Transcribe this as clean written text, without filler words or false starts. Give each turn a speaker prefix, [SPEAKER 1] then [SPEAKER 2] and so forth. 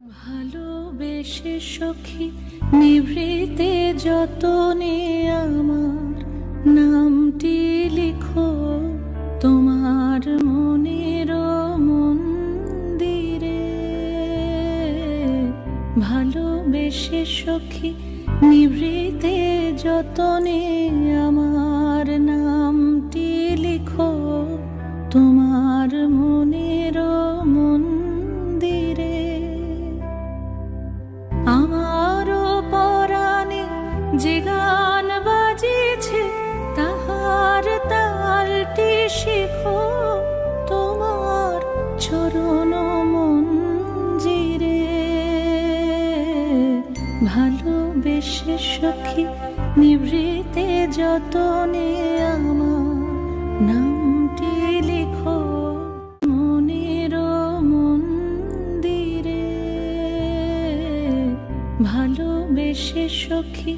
[SPEAKER 1] ভালোবেসে সখী নিভৃতে যতনে আমার নামটি লিখো তোমার মনের মন্দিরে। ভালোবেসে সখী নিভৃতে যতনে আমার নামটি লিখো তোমার মনের মন্দিরে। আমারও পরাণে যে গান বাজিছে তাহার তালটি শিখো তোমার চরণ মঞ্জিরে। ভালোবেসে সখী নিভৃতে যতনে আমার নামটি লিখো মনের মন্দিরে। ভালোবেসে সখী